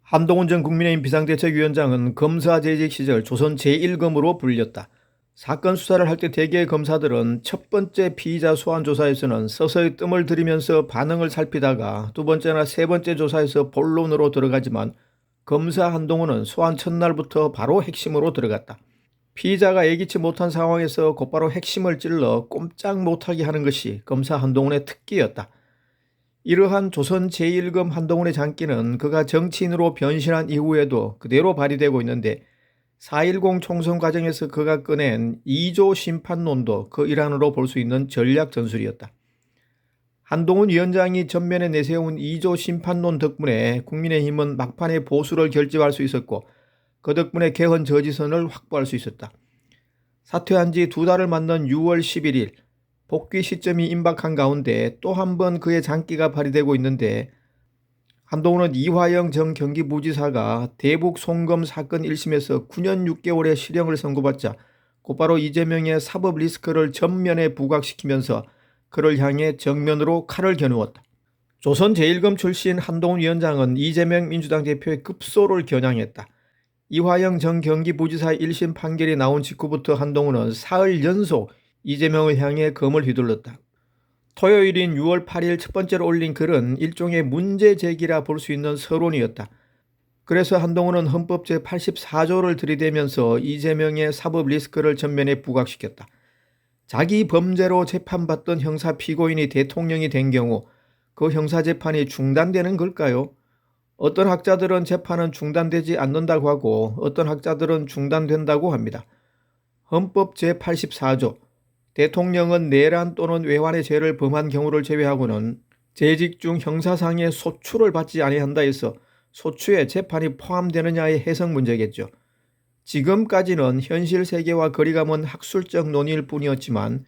한동훈 전 국민의힘 비상대책위원장은 검사 재직 시절 조선 제1검으로 불렸다. 사건 수사를 할 때 대개의 검사들은 첫 번째 피의자 소환 조사에서는 서서히 뜸을 들이면서 반응을 살피다가 두 번째나 세 번째 조사에서 본론으로 들어가지만 검사 한동훈은 소환 첫날부터 바로 핵심으로 들어갔다. 피의자가 예기치 못한 상황에서 곧바로 핵심을 찔러 꼼짝 못하게 하는 것이 검사 한동훈의 특기였다. 이러한 조선 제1검 한동훈의 장기는 그가 정치인으로 변신한 이후에도 그대로 발휘되고 있는데 4.10 총선 과정에서 그가 꺼낸 2조 심판론도 그 일환으로 볼 수 있는 전략 전술이었다. 한동훈 위원장이 전면에 내세운 2조 심판론 덕분에 국민의힘은 막판에 보수를 결집할 수 있었고 그 덕분에 개헌 저지선을 확보할 수 있었다. 사퇴한 지 2달을 맞는 6월 11일 복귀 시점이 임박한 가운데 또 한 번 그의 장기가 발휘되고 있는데 한동훈은 이화영 전 경기부지사가 대북 송금 사건 1심에서 9년 6개월의 실형을 선고받자 곧바로 이재명의 사법 리스크를 전면에 부각시키면서 그를 향해 정면으로 칼을 겨누었다. 조선 제1검 출신 한동훈 위원장은 이재명 민주당 대표의 급소를 겨냥했다. 이화영 전 경기부지사의 1심 판결이 나온 직후부터 한동훈은 사흘 연속 이재명을 향해 검을 휘둘렀다. 토요일인 6월 8일 첫 번째로 올린 글은 일종의 문제 제기라 볼 수 있는 서론이었다. 그래서 한동훈은 헌법 제84조를 들이대면서 이재명의 사법 리스크를 전면에 부각시켰다. 자기 범죄로 재판받던 형사 피고인이 대통령이 된 경우 그 형사재판이 중단되는 걸까요? 어떤 학자들은 재판은 중단되지 않는다고 하고 어떤 학자들은 중단된다고 합니다. 헌법 제84조 대통령은 내란 또는 외환의 죄를 범한 경우를 제외하고는 재직 중 형사상의 소추를 받지 아니한다 해서 소추에 재판이 포함되느냐의 해석 문제겠죠. 지금까지는 현실 세계와 거리가 먼 학술적 논의일 뿐이었지만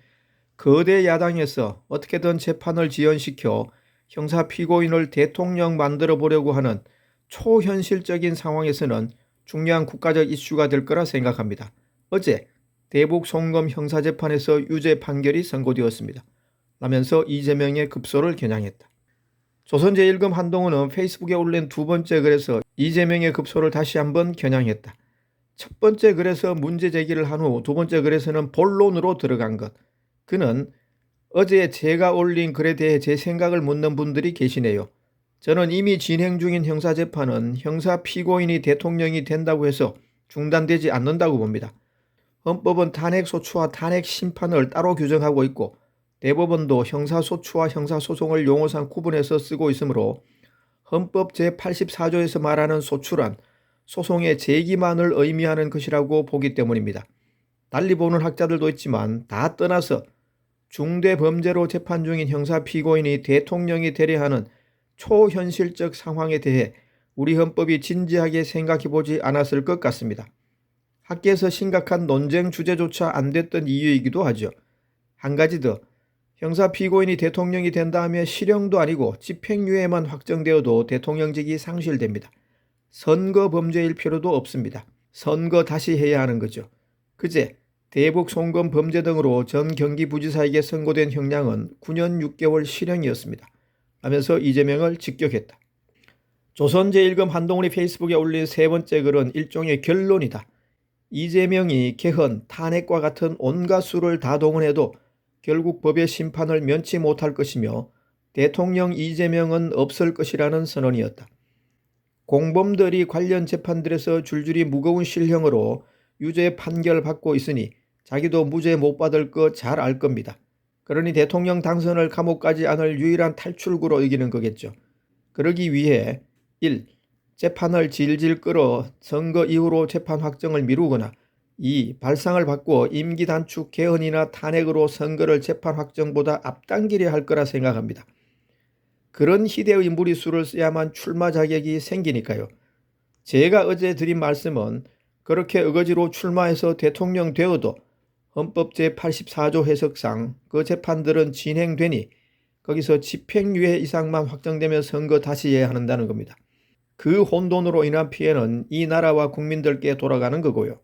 거대 야당에서 어떻게든 재판을 지연시켜 형사 피고인을 대통령 만들어 보려고 하는 초현실적인 상황에서는 중요한 국가적 이슈가 될 거라 생각합니다. 어제 대북 송금 형사재판에서 유죄 판결이 선고되었습니다. 라면서 이재명의 급소를 겨냥했다. 조선 제1검 한동훈은 페이스북에 올린 두 번째 글에서 이재명의 급소를 다시 한번 겨냥했다. 첫 번째 글에서 문제 제기를 한 후 두 번째 글에서는 본론으로 들어간 것. 그는 어제 제가 올린 글에 대해 제 생각을 묻는 분들이 계시네요. 저는 이미 진행 중인 형사재판은 형사 피고인이 대통령이 된다고 해서 중단되지 않는다고 봅니다. 헌법은 탄핵소추와 탄핵심판을 따로 규정하고 있고 대법원도 형사소추와 형사소송을 용어상 구분해서 쓰고 있으므로 헌법 제84조에서 말하는 소추란 소송의 제기만을 의미하는 것이라고 보기 때문입니다. 달리 보는 학자들도 있지만 다 떠나서 중대범죄로 재판 중인 형사 피고인이 대통령이 되려 하는 초현실적 상황에 대해 우리 헌법이 진지하게 생각해 보지 않았을 것 같습니다. 학계에서 심각한 논쟁 주제조차 안 됐던 이유이기도 하죠. 한 가지 더, 형사 피고인이 대통령이 된 다음에 실형도 아니고 집행유예만 확정되어도 대통령직이 상실됩니다. 선거 범죄일 필요도 없습니다. 선거 다시 해야 하는 거죠. 그제 대북 송금 범죄 등으로 전 경기부지사에게 선고된 형량은 9년 6개월 실형이었습니다. 하면서 이재명을 직격했다. 조선 제1검 한동훈이 페이스북에 올린 세 번째 글은 일종의 결론이다. 이재명이 개헌, 탄핵과 같은 온갖 수를 다 동원해도 결국 법의 심판을 면치 못할 것이며 대통령 이재명은 없을 것이라는 선언이었다. 공범들이 관련 재판들에서 줄줄이 무거운 실형으로 유죄 판결 받고 있으니 자기도 무죄 못 받을 거 잘 알 겁니다. 그러니 대통령 당선을 감옥 가지 않을 유일한 탈출구로 여기는 거겠죠. 그러기 위해 1. 재판을 질질 끌어 선거 이후로 재판 확정을 미루거나 2. 발상을 바꾸어 임기 단축 개헌이나 탄핵으로 선거를 재판 확정보다 앞당기려 할 거라 생각합니다. 그런 희대의 무리수를 써야만 출마 자격이 생기니까요. 제가 어제 드린 말씀은 그렇게 어거지로 출마해서 대통령 되어도 헌법 제84조 해석상 그 재판들은 진행되니 거기서 집행유예 이상만 확정되면 선거 다시 해야 한다는 겁니다. 그 혼돈으로 인한 피해는 이 나라와 국민들께 돌아가는 거고요.